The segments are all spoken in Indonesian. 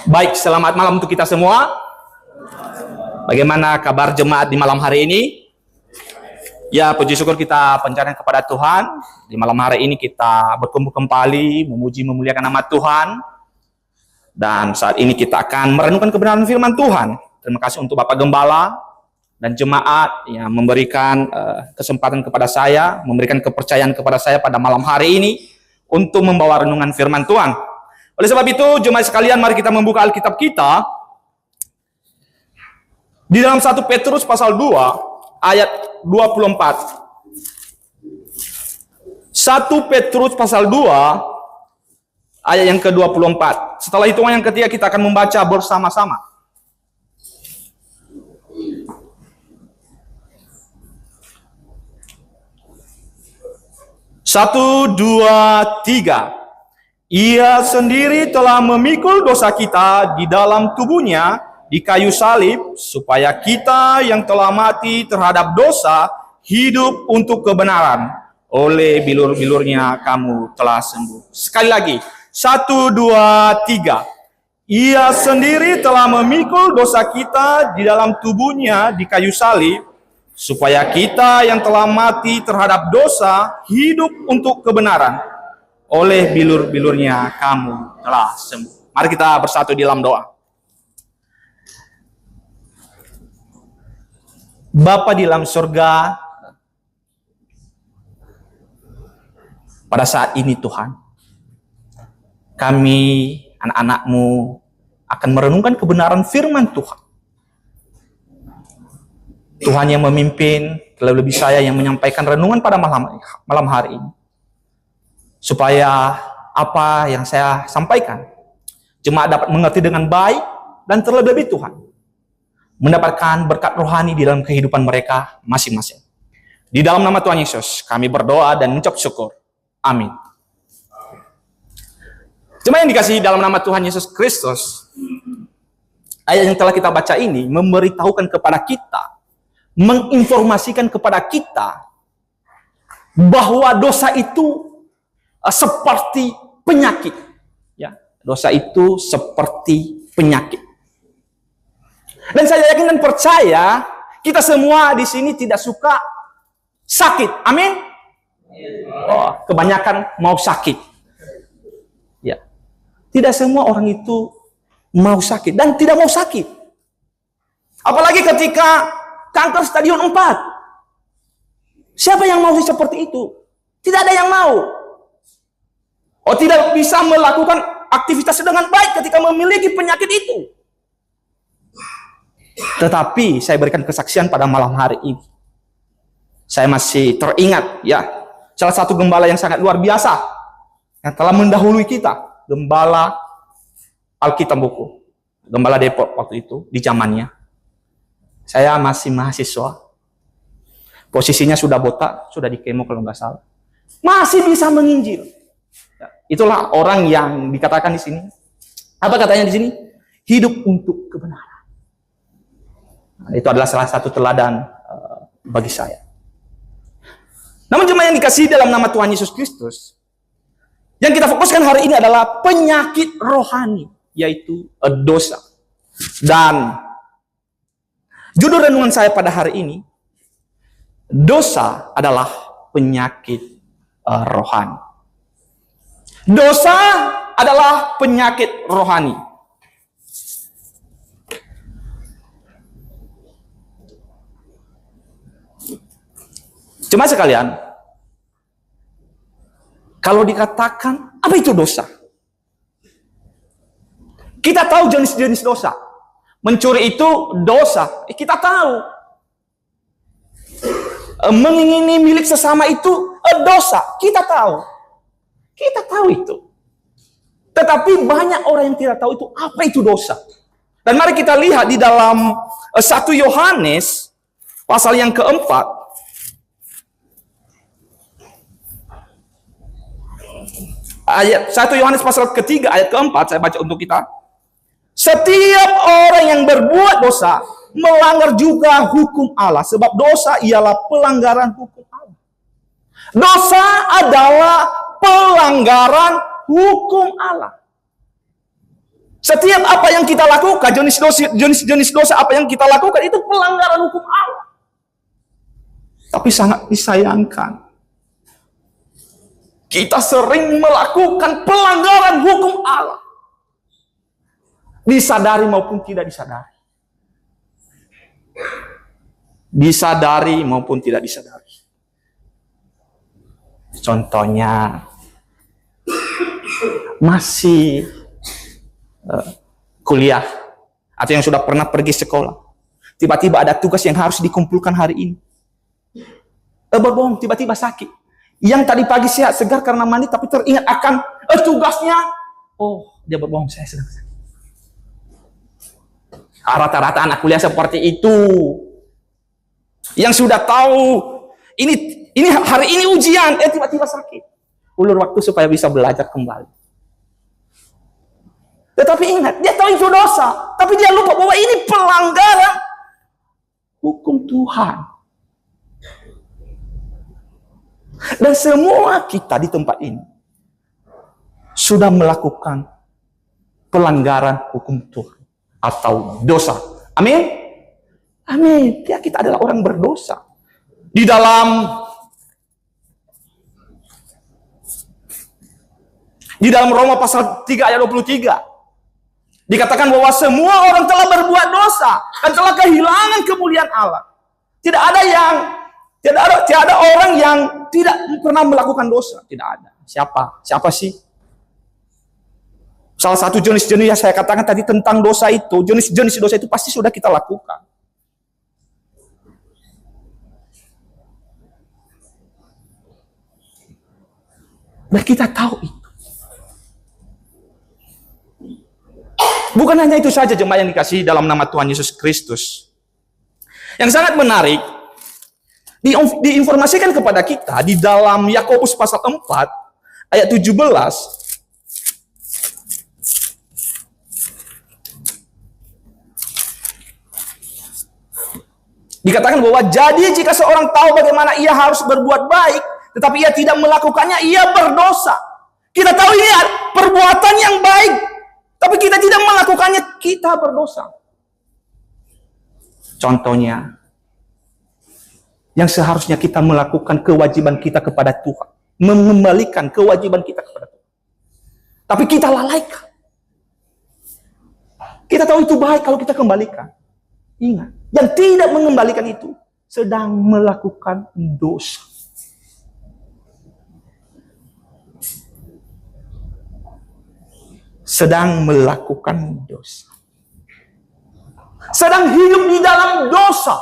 Baik, selamat malam untuk kita semua. Bagaimana kabar jemaat di malam hari ini? Ya, puji syukur kita pencarian kepada Tuhan. Di malam hari ini kita berkumpul kembali, memuji memuliakan nama Tuhan. Dan saat ini kita akan merenungkan kebenaran firman Tuhan. Terima kasih untuk Bapak Gembala dan jemaat yang memberikan kesempatan kepada saya, memberikan kepercayaan kepada saya pada malam hari ini untuk membawa renungan firman Tuhan. Oleh sebab itu, jemaat sekalian, mari kita membuka Alkitab kita di dalam 1 Petrus pasal 2 ayat 24. 1 Petrus pasal 2 ayat yang ke-24. Setelah hitungan yang ketiga kita akan membaca bersama-sama. Satu, dua, tiga. Ia sendiri telah memikul dosa kita di dalam tubuhnya di kayu salib, supaya kita yang telah mati terhadap dosa hidup untuk kebenaran. Oleh bilur-bilurnya kamu telah sembuh. Sekali lagi, 1, 2, 3. Ia sendiri telah memikul dosa kita di dalam tubuhnya di kayu salib, supaya kita yang telah mati terhadap dosa hidup untuk kebenaran. Oleh bilur-bilurnya kamu telah sembuh. Mari kita bersatu di dalam doa. Bapa di dalam surga, pada saat ini Tuhan, kami anak-anak-Mu akan merenungkan kebenaran firman Tuhan. Tuhan yang memimpin, lebih saya yang menyampaikan renungan pada malam hari ini. Supaya apa yang saya sampaikan, jemaat dapat mengerti dengan baik dan terlebih Tuhan mendapatkan berkat rohani di dalam kehidupan mereka masing-masing. Di dalam nama Tuhan Yesus, kami berdoa dan mengucap syukur. Amin. Jemaat yang dikasihi dalam nama Tuhan Yesus Kristus, ayat yang telah kita baca ini memberitahukan kepada kita, menginformasikan kepada kita bahwa dosa itu seperti penyakit, ya, dosa itu seperti penyakit. Dan saya yakin dan percaya kita semua di sini tidak suka sakit, amin. Oh, kebanyakan mau sakit, ya. Tidak semua orang itu mau sakit dan tidak mau sakit. Apalagi ketika kanker stadium 4. Siapa yang mau seperti itu? Tidak ada yang mau. Oh, tidak bisa melakukan aktivitas dengan baik ketika memiliki penyakit itu. Tetapi saya berikan kesaksian pada malam hari ini. Saya masih teringat, ya, salah satu gembala yang sangat luar biasa yang telah mendahului kita, Gembala Alkitab Buku, Gembala Depok waktu itu di zamannya. Saya masih mahasiswa, posisinya sudah botak, sudah di kemo kalau nggak salah, masih bisa menginjil. Itulah orang yang dikatakan di sini. Apa katanya di sini? Hidup untuk kebenaran. Nah, itu adalah salah satu teladan bagi saya. Namun jemaat yang dikasihi dalam nama Tuhan Yesus Kristus, yang kita fokuskan hari ini adalah penyakit rohani, yaitu dosa. Dan judul renungan saya pada hari ini, dosa adalah penyakit rohani. Dosa adalah penyakit rohani. Jemaat sekalian, kalau dikatakan apa itu dosa? Kita tahu jenis-jenis dosa. Mencuri itu dosa, kita tahu. Mengingini milik sesama itu dosa, kita tahu. Kita tahu itu. Tetapi banyak orang yang tidak tahu itu apa itu dosa. Dan mari kita lihat di dalam 1 Yohanes pasal yang keempat. Ayat 1 Yohanes pasal ketiga ayat keempat, saya baca untuk kita. Setiap orang yang berbuat dosa melanggar juga hukum Allah, sebab dosa ialah pelanggaran hukum Allah. Dosa adalah pelanggaran hukum Allah. Setiap apa yang kita lakukan, jenis dosa apa yang kita lakukan itu pelanggaran hukum Allah. Tapi sangat disayangkan, kita sering melakukan pelanggaran hukum Allah, disadari maupun tidak disadari. Disadari maupun tidak disadari. Contohnya, masih kuliah atau yang sudah pernah pergi sekolah, tiba-tiba ada tugas yang harus dikumpulkan hari ini. Berbohong, tiba-tiba sakit. Yang tadi pagi sehat segar karena mandi, tapi teringat akan tugasnya. Oh, dia berbohong, saya sedang sakit. Rata-rata anak kuliah seperti itu. Yang sudah tahu ini hari ini ujian, tiba-tiba sakit. Ulur waktu supaya bisa belajar kembali. Tetapi ingat, dia tahu itu dosa, tapi dia lupa bahwa ini pelanggaran hukum Tuhan. Dan semua kita di tempat ini sudah melakukan pelanggaran hukum Tuhan atau dosa. Amin? Amin. Ya, kita adalah orang berdosa. Di dalam Roma pasal 3 ayat 23 dikatakan bahwa semua orang telah berbuat dosa dan telah kehilangan kemuliaan Allah. Tidak ada orang yang tidak pernah melakukan dosa. Tidak ada. Siapa sih? Salah satu jenis-jenis yang saya katakan tadi tentang dosa itu, jenis-jenis dosa itu pasti sudah kita lakukan. Dan kita tahu itu. Bukan hanya itu saja jemaat yang dikasihi dalam nama Tuhan Yesus Kristus. Yang sangat menarik, diinformasikan kepada kita di dalam Yakobus pasal 4 ayat 17. Dikatakan bahwa jadi jika seorang tahu bagaimana ia harus berbuat baik, tetapi ia tidak melakukannya, ia berdosa. Kita tahu ini perbuatan yang baik, tapi kita tidak melakukannya, kita berdosa. Contohnya, yang seharusnya kita melakukan kewajiban kita kepada Tuhan, mengembalikan kewajiban kita kepada Tuhan, tapi kita lalaikan. Kita tahu itu baik kalau kita kembalikan. Ingat, yang tidak mengembalikan itu sedang melakukan dosa. Sedang melakukan dosa. Sedang hidup di dalam dosa.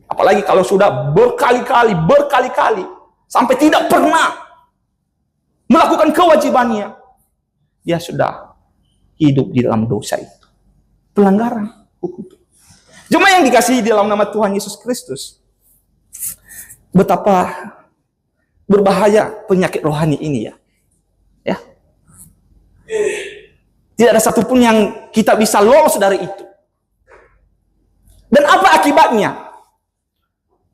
Apalagi kalau sudah berkali-kali, sampai tidak pernah melakukan kewajibannya, dia sudah hidup di dalam dosa itu. Pelanggaran hukum. Jemaat yang dikasihi dalam nama Tuhan Yesus Kristus, betapa berbahaya penyakit rohani ini ya. Tidak ada satupun yang kita bisa lolos dari itu. Dan apa akibatnya?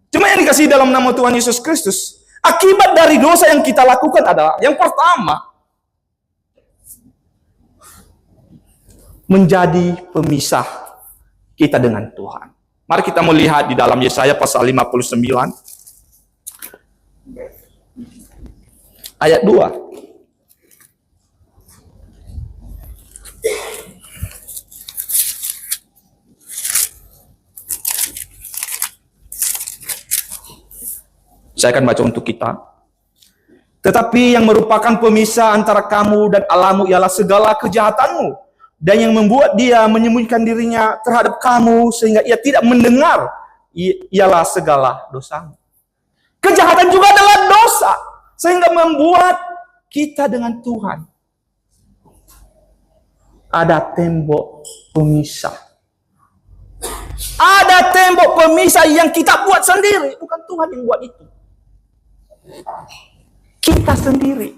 Cuma yang dikasihi dalam nama Tuhan Yesus Kristus, akibat dari dosa yang kita lakukan adalah, yang pertama, menjadi pemisah kita dengan Tuhan. Mari kita melihat di dalam Yesaya pasal 59 ayat 2. Saya akan baca untuk kita. Tetapi yang merupakan pemisah antara kamu dan Allahmu ialah segala kejahatanmu, dan yang membuat dia menyembunyikan dirinya terhadap kamu sehingga ia tidak mendengar ialah segala dosamu. Kejahatan juga adalah dosa, sehingga membuat kita dengan Tuhan ada tembok pemisah. Ada tembok pemisah yang kita buat sendiri, bukan Tuhan yang buat itu. Kita sendiri.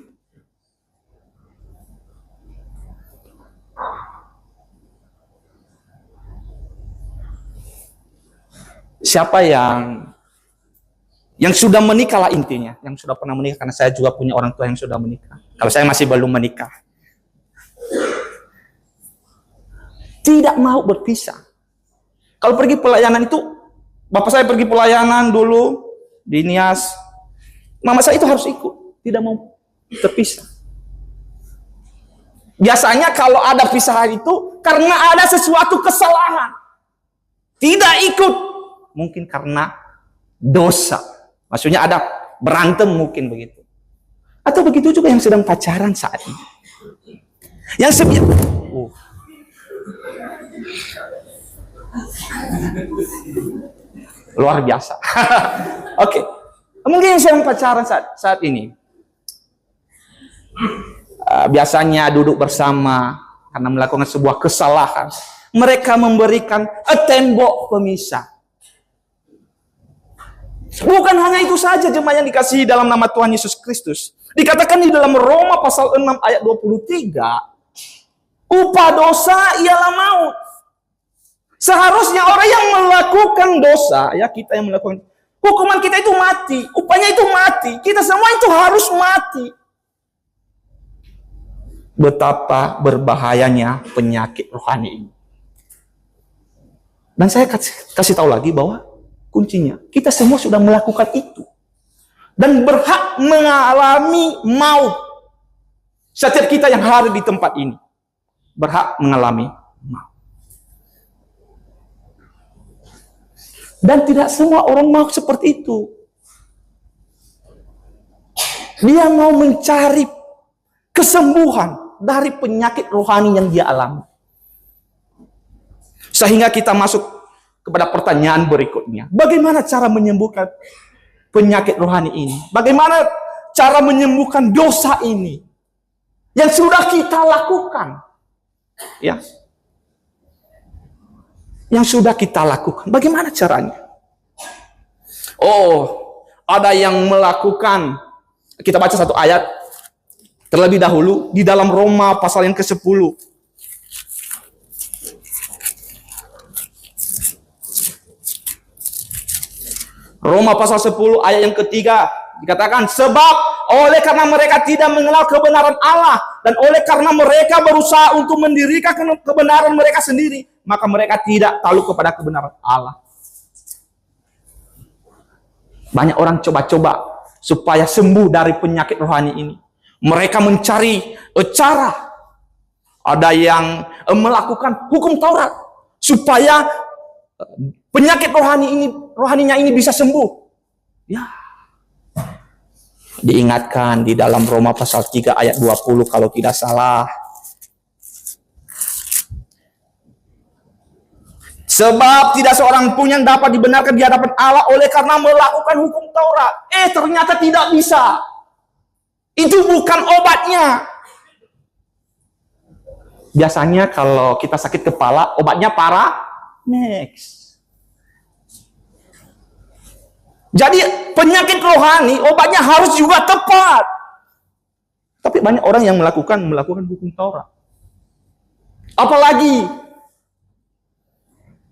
Siapa yang sudah menikah lah intinya, yang sudah pernah menikah, karena saya juga punya orang tua yang sudah menikah. Kalau saya masih belum menikah. tidak mau berpisah. Kalau pergi pelayanan itu, bapak saya pergi pelayanan dulu di Nias, mama saya itu harus ikut, tidak mau terpisah. Biasanya kalau ada pisahan itu karena ada sesuatu kesalahan, tidak ikut, mungkin karena dosa. Maksudnya ada berantem mungkin begitu. Atau begitu juga yang sedang pacaran saat ini. Yang luar biasa. Oke. Mungkin yang sedang pacaran saat ini. Biasanya duduk bersama karena melakukan sebuah kesalahan. Mereka memberikan tembok pemisah. Bukan hanya itu saja jemaat yang dikasihi dalam nama Tuhan Yesus Kristus. Dikatakan di dalam Roma pasal 6 ayat 23, upah dosa ialah maut. Seharusnya orang yang melakukan dosa, ya kita yang melakukan, hukuman kita itu mati, upahnya itu mati. Kita semua itu harus mati. Betapa berbahayanya penyakit rohani ini. Dan saya kasih tahu lagi bahwa kuncinya, kita semua sudah melakukan itu. Dan berhak mengalami maut. Setiap kita yang hadir di tempat ini, berhak mengalami maut. Dan tidak semua orang mau seperti itu. Dia mau mencari kesembuhan dari penyakit rohani yang dia alami. Sehingga kita masuk kepada pertanyaan berikutnya. Bagaimana cara menyembuhkan penyakit rohani ini? Bagaimana cara menyembuhkan dosa ini? Yang sudah kita lakukan. Ya. Yang sudah kita lakukan. Bagaimana caranya? Oh, ada yang melakukan. Kita baca satu ayat terlebih dahulu di dalam Roma pasal yang ke-10. Roma pasal 10 ayat yang ketiga dikatakan, sebab oleh karena mereka tidak mengenal kebenaran Allah dan oleh karena mereka berusaha untuk mendirikan kebenaran mereka sendiri, maka mereka tidak tahu kepada kebenaran Allah. Banyak orang coba-coba supaya sembuh dari penyakit rohani ini. Mereka mencari cara. Ada yang melakukan hukum Taurat supaya penyakit rohaninya ini bisa sembuh. Ya. Diingatkan di dalam Roma pasal 3 ayat 20 kalau tidak salah. Sebab tidak seorang pun yang dapat dibenarkan di hadapan Allah oleh karena melakukan hukum Taurat. Ternyata tidak bisa. Itu bukan obatnya. Biasanya kalau kita sakit kepala, obatnya Next. Jadi penyakit rohani, obatnya harus juga tepat. Tapi banyak orang yang melakukan hukum Taurat. Apalagi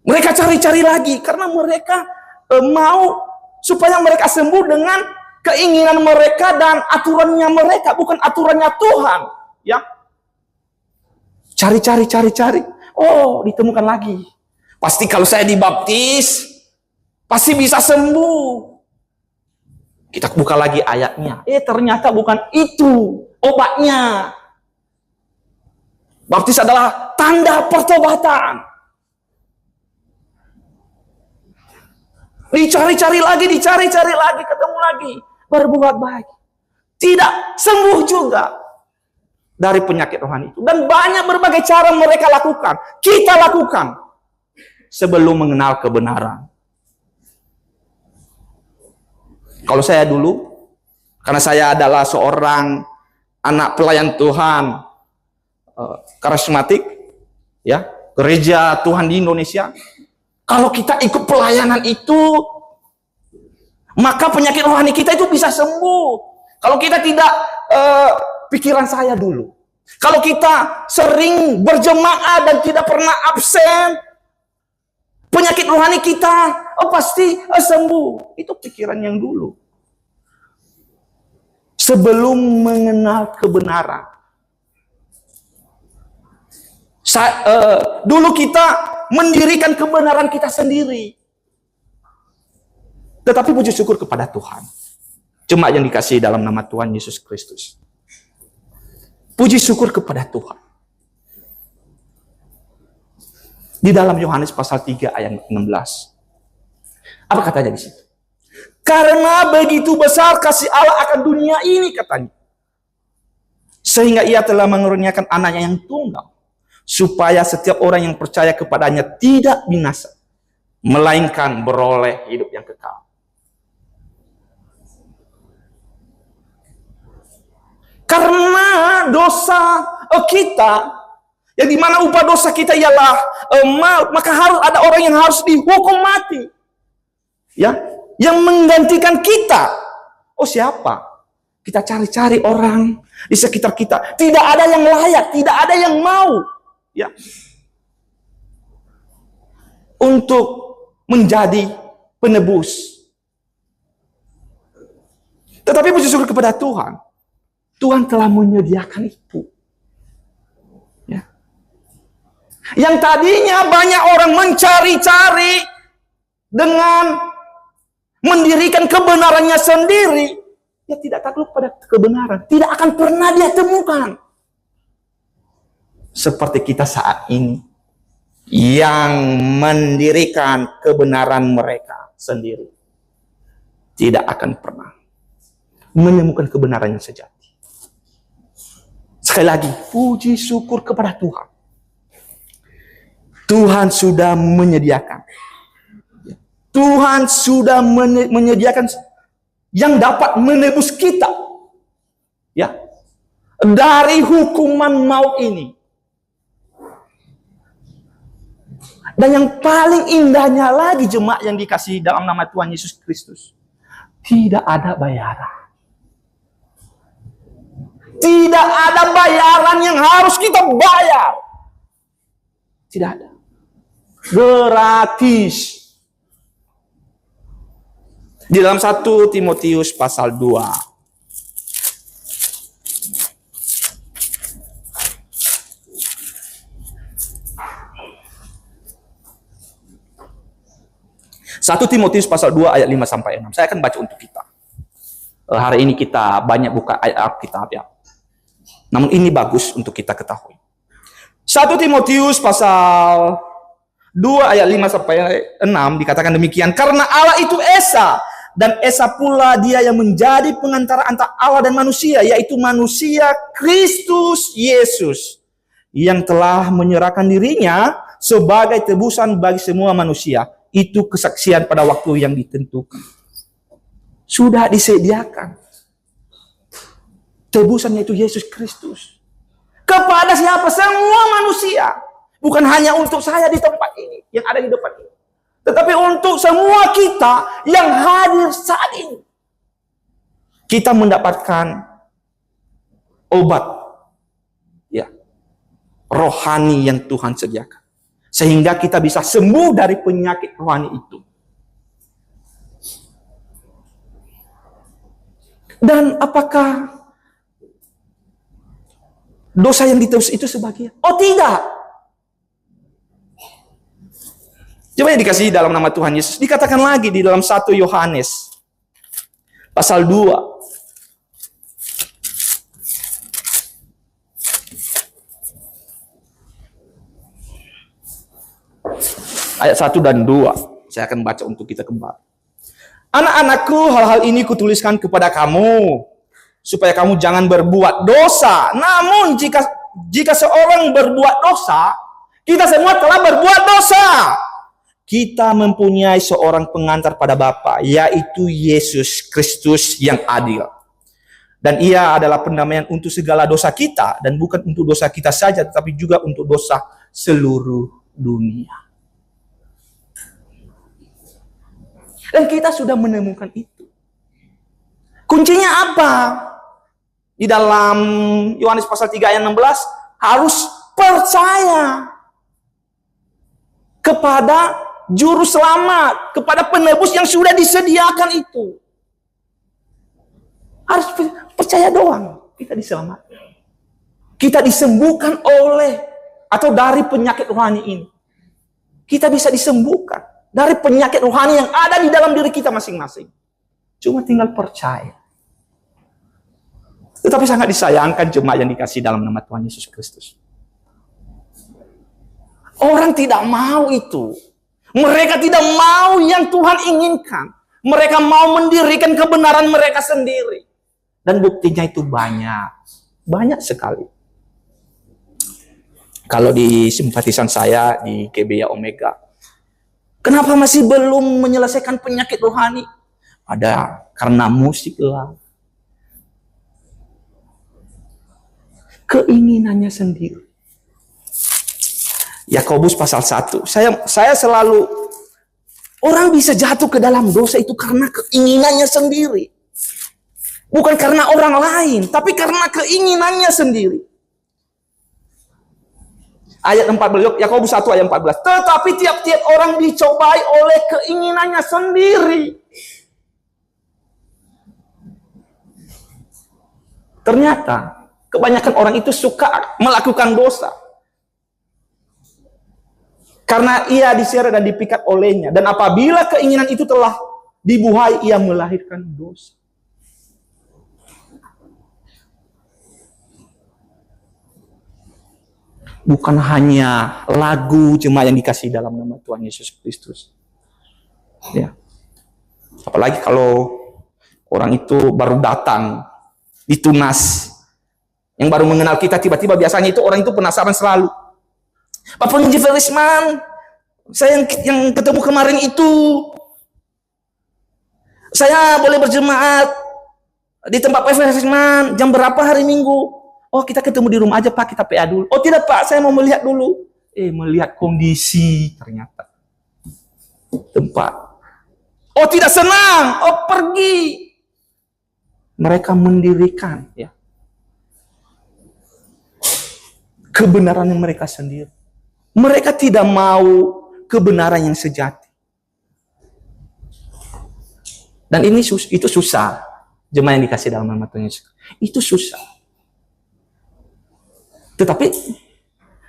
mereka cari-cari lagi karena mereka mau supaya mereka sembuh dengan keinginan mereka dan aturannya mereka, bukan aturannya Tuhan. Ya, cari. Oh, ditemukan lagi. Pasti kalau saya dibaptis, pasti bisa sembuh. Kita buka lagi ayatnya. Ternyata bukan itu obatnya. Baptis adalah tanda pertobatan. Dicari-cari lagi, ketemu lagi. Berbuat baik. Tidak sembuh juga dari penyakit rohani itu. Dan banyak berbagai cara mereka lakukan. Kita lakukan sebelum mengenal kebenaran. Kalau saya dulu, karena saya adalah seorang anak pelayan Tuhan karismatik, ya, gereja Tuhan di Indonesia. Kalau kita ikut pelayanan itu, maka penyakit rohani kita itu bisa sembuh. Kalau kita tidak, pikiran saya dulu, kalau kita sering berjemaah dan tidak pernah absen, penyakit rohani kita pasti sembuh. Itu pikiran yang dulu. Sebelum mengenal kebenaran, Dulu kita mendirikan kebenaran kita sendiri. Tetapi puji syukur kepada Tuhan. Cuma yang dikasih dalam nama Tuhan Yesus Kristus. Puji syukur kepada Tuhan. Di dalam Yohanes pasal 3 ayat 16. Apa katanya di situ? Karena begitu besar kasih Allah akan dunia ini, katanya. Sehingga ia telah mengaruniakan anaknya yang tunggal. Supaya setiap orang yang percaya kepadanya tidak binasa, melainkan beroleh hidup yang kekal. Karena dosa kita, yang dimana upah dosa kita ialah maut, maka harus ada orang yang harus dihukum mati, ya, yang menggantikan kita. Oh, siapa? Kita cari-cari orang di sekitar kita. Tidak ada yang layak, tidak ada yang mau, ya, untuk menjadi penebus. Tetapi puji syukur kepada Tuhan. Tuhan telah menyediakan itu. Ya. Yang tadinya banyak orang mencari-cari dengan mendirikan kebenarannya sendiri, dia tidak takluk pada kebenaran. Tidak akan pernah dia temukan. Seperti kita saat ini, yang mendirikan kebenaran mereka sendiri, tidak akan pernah menemukan kebenaran yang sejati. Sekali lagi, puji syukur kepada Tuhan. Tuhan sudah menyediakan. Tuhan sudah menyediakan yang dapat menebus kita, ya, dari hukuman maut ini. Dan yang paling indahnya lagi, jemaat yang dikasih dalam nama Tuhan Yesus Kristus, tidak ada bayaran. Tidak ada bayaran yang harus kita bayar. Tidak ada. Gratis. Di dalam 1 Timotius pasal 2. Satu Timotius pasal 2 ayat 5 sampai 6. Saya akan baca untuk kita. Hari ini kita banyak buka ayat Alkitab, ya. Namun ini bagus untuk kita ketahui. 1 Timotius pasal 2 ayat 5 sampai 6 dikatakan demikian. Karena Allah itu Esa, dan Esa pula dia yang menjadi pengantara antara Allah dan manusia, yaitu manusia Kristus Yesus, yang telah menyerahkan dirinya sebagai tebusan bagi semua manusia. Itu kesaksian pada waktu yang ditentukan. Sudah disediakan. Tebusannya itu Yesus Kristus. Kepada siapa? Semua manusia. Bukan hanya untuk saya di tempat ini, yang ada di depan ini. Tetapi untuk semua kita yang hadir saat ini. Kita mendapatkan obat, ya, rohani yang Tuhan sediakan. Sehingga kita bisa sembuh dari penyakit rohani itu. Dan apakah dosa yang ditebus itu sebagian? Oh, tidak. Coba yang dikasih dalam nama Tuhan Yesus. Dikatakan lagi di dalam 1 Yohanes pasal 2. Ayat 1 dan 2. Saya akan baca untuk kita kembali. Anak-anakku, hal-hal ini kutuliskan kepada kamu, supaya kamu jangan berbuat dosa. Namun jika seorang berbuat dosa, kita semua telah berbuat dosa. Kita mempunyai seorang pengantar pada Bapa, yaitu Yesus Kristus yang adil. Dan ia adalah pendamaian untuk segala dosa kita, dan bukan untuk dosa kita saja, tetapi juga untuk dosa seluruh dunia. Dan kita sudah menemukan itu. Kuncinya apa? Di dalam Yohanes pasal 3 ayat 16, harus percaya kepada juru selamat, kepada penebus yang sudah disediakan itu. Harus percaya doang, kita diselamatkan. Kita disembuhkan oleh atau dari penyakit rohani ini. Kita bisa disembuhkan dari penyakit rohani yang ada di dalam diri kita masing-masing. Cuma tinggal percaya. Tetapi sangat disayangkan jemaat yang dikasih dalam nama Tuhan Yesus Kristus. Orang tidak mau itu. Mereka tidak mau yang Tuhan inginkan. Mereka mau mendirikan kebenaran mereka sendiri. Dan buktinya itu banyak. Banyak sekali. Kalau di simpatisan saya di GBA Omega, kenapa masih belum menyelesaikan penyakit rohani? Ada karena musik lah. Keinginannya sendiri. Yakobus pasal 1. Saya selalu, orang bisa jatuh ke dalam dosa itu karena keinginannya sendiri. Bukan karena orang lain, tapi karena keinginannya sendiri. Ayat 14, Yakobus 1 ayat 14. Tetapi tiap-tiap orang dicobai oleh keinginannya sendiri. Ternyata kebanyakan orang itu suka melakukan dosa. Karena ia diseret dan dipikat olehnya. Dan apabila keinginan itu telah dibuai, ia melahirkan dosa. Bukan hanya lagu jemaat yang dikasih dalam nama Tuhan Yesus Kristus. Ya. Apalagi kalau orang itu baru datang, ditunas, yang baru mengenal kita, tiba-tiba biasanya itu orang itu penasaran selalu. Pak Penginjil Felisman, saya yang ketemu kemarin itu, saya boleh berjemaat di tempat Pak Felisman jam berapa hari Minggu? Oh, kita ketemu di rumah aja Pak, kita PA dulu. Oh tidak Pak, saya mau melihat dulu. Melihat kondisi ternyata tempat. Oh tidak senang, oh pergi. Mereka mendirikan ya kebenaran yang mereka sendiri. Mereka tidak mau kebenaran yang sejati. Dan itu susah. Jemaat yang dikasih dalam nama Tuhan Yesus. Itu susah. Tetapi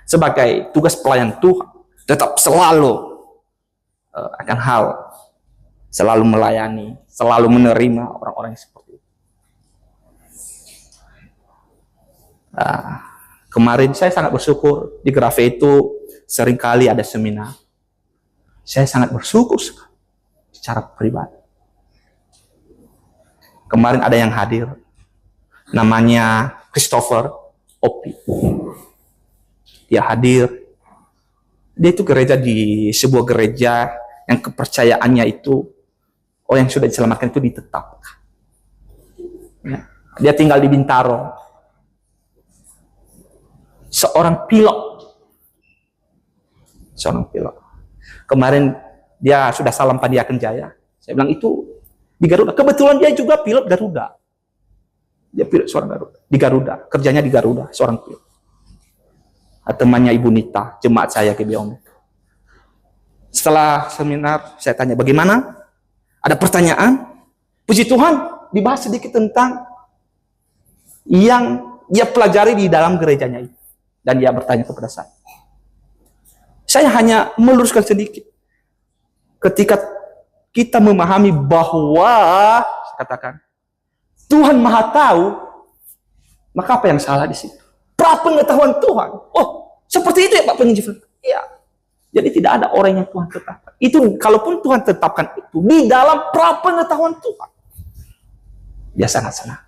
sebagai tugas pelayan Tuhan, tetap selalu akan hal, selalu melayani, selalu menerima orang-orang yang seperti itu. Kemarin saya sangat bersyukur di Grafe itu seringkali ada seminar. Saya sangat bersyukur sekali secara pribadi. Kemarin ada yang hadir, namanya Christopher Opi. Dia hadir. Dia itu gereja di sebuah gereja yang kepercayaannya itu, yang sudah diselamatkan itu ditetapkan. Ya. Dia tinggal di Bintaro. Seorang pilot. Kemarin dia sudah salam Padiaken Jaya. Saya bilang itu di Garuda. Kebetulan dia juga pilot Garuda. Dia pilot seorang Garuda. Di Garuda. Kerjanya di Garuda. Seorang pilot. Temannya Ibu Nita. Jemaat saya ke Biom. Setelah seminar, saya tanya, bagaimana? Ada pertanyaan? Puji Tuhan, dibahas sedikit tentang yang dia pelajari di dalam gerejanya itu. Dan dia bertanya kepada saya. Saya hanya meluruskan sedikit. Ketika kita memahami bahwa, saya katakan, Tuhan Maha Tahu, maka apa yang salah di situ? Prapengetahuan Tuhan. Oh, seperti itu ya Pak Penginjil? Iya. Jadi tidak ada orang yang Tuhan tetapkan. Itu kalaupun Tuhan tetapkan itu di dalam prapengetahuan Tuhan. Ya sangat senang.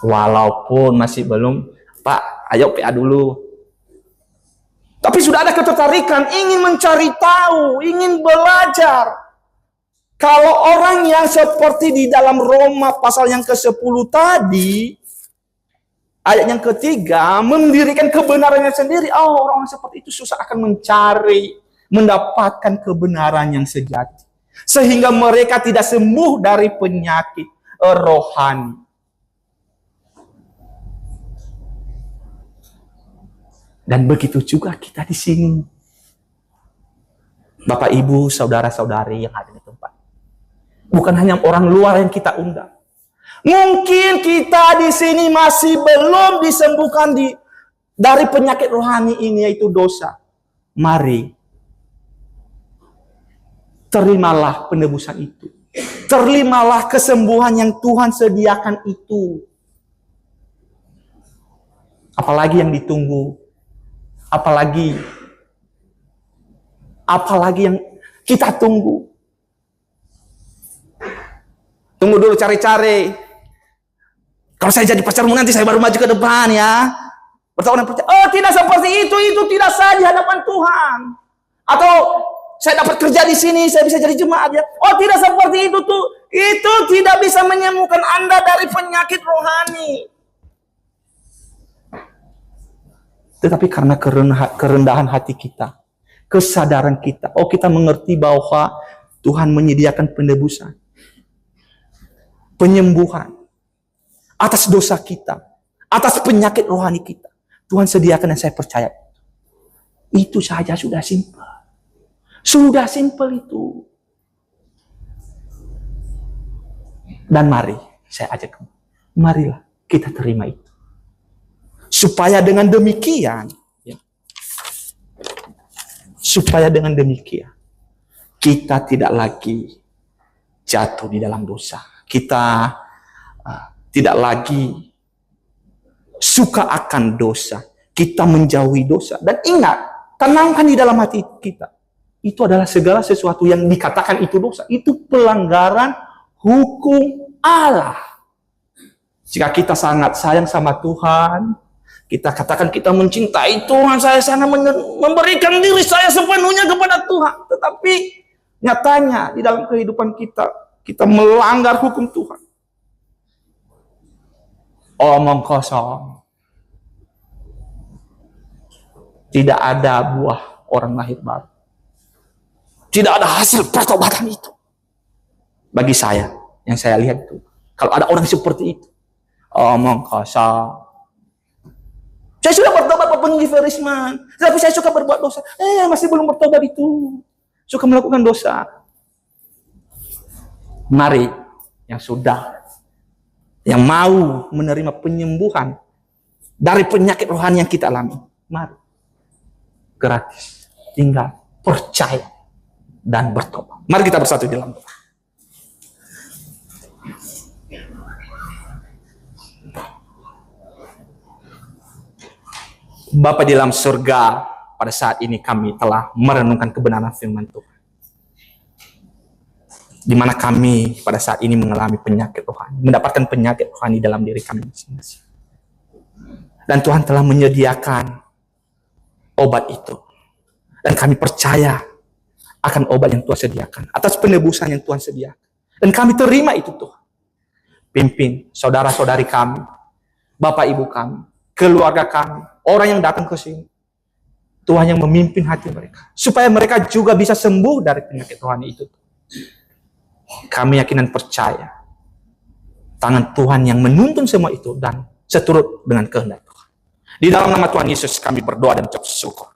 Walaupun masih belum, Pak, ayo PA dulu. Tapi sudah ada ketertarikan, ingin mencari tahu, ingin belajar. Kalau orang yang seperti di dalam Roma pasal yang ke-10 tadi, ayat yang ketiga, mendirikan kebenarannya sendiri. Orang seperti itu susah akan mencari, mendapatkan kebenaran yang sejati. Sehingga mereka tidak sembuh dari penyakit rohani. Dan begitu juga kita di sini. Bapak, Ibu, saudara-saudari yang ada di tempat. Bukan hanya orang luar yang kita undang. Mungkin kita di sini masih belum disembuhkan dari penyakit rohani ini, yaitu dosa. Mari, terimalah penebusan itu. Terimalah kesembuhan yang Tuhan sediakan itu. Apalagi yang ditunggu? Apalagi yang kita tunggu? Tunggu dulu, cari-cari. Kalau saya jadi pacarmu nanti saya baru maju ke depan ya. Bertahun percaya. Oh, tidak seperti itu tidak sah di hadapan Tuhan. Atau saya dapat kerja di sini, saya bisa jadi jemaat ya. Oh, tidak seperti itu tuh. Itu tidak bisa menyembuhkan Anda dari penyakit rohani. Tetapi karena kerendahan hati kita, kesadaran kita, kita mengerti bahwa Tuhan menyediakan penebusan, penyembuhan atas dosa kita, atas penyakit rohani kita. Tuhan sediakan dan saya percaya. Itu saja sudah simpel. Sudah simpel itu. Dan mari, saya ajak kamu, marilah kita terima itu. Supaya dengan demikian, kita tidak lagi jatuh di dalam dosa. Kita tidak lagi suka akan dosa. Kita menjauhi dosa. Dan ingat, tenangkan di dalam hati kita. Itu adalah segala sesuatu yang dikatakan itu dosa. Itu pelanggaran hukum Allah. Jika kita sangat sayang sama Tuhan, kita katakan kita mencintai Tuhan, saya sangat memberikan diri saya sepenuhnya kepada Tuhan. Tetapi nyatanya di dalam kehidupan kita melanggar hukum Tuhan. Omong kosong. Tidak ada buah orang lahir baru. Tidak ada hasil pertobatan itu. Bagi saya, yang saya lihat itu. Kalau ada orang seperti itu, omong kosong. Saya sudah bertobat Pak Penggiverisman, tapi saya suka berbuat dosa. Masih belum bertobat itu. Suka melakukan dosa. Mari yang mau menerima penyembuhan dari penyakit rohani yang kita alami. Mari. Gratis. Tinggal percaya dan bertobat. Mari kita bersatu di dalam doa. Bapa di dalam surga, pada saat ini kami telah merenungkan kebenaran firman Tuhan. Di mana kami pada saat ini mengalami penyakit rohani, mendapatkan penyakit rohani dalam diri kami masing-masing. Dan Tuhan telah menyediakan obat itu. Dan kami percaya akan obat yang Tuhan sediakan, atas penebusan yang Tuhan sediakan. Dan kami terima itu Tuhan. Pimpin saudara-saudari kami, bapak ibu kami, keluarga kami, orang yang datang ke sini. Tuhan yang memimpin hati mereka. Supaya mereka juga bisa sembuh dari penyakit rohani itu. Kami yakin dan percaya. Tangan Tuhan yang menuntun semua itu dan seturut dengan kehendak Tuhan. Di dalam nama Tuhan Yesus kami berdoa dan ucap syukur.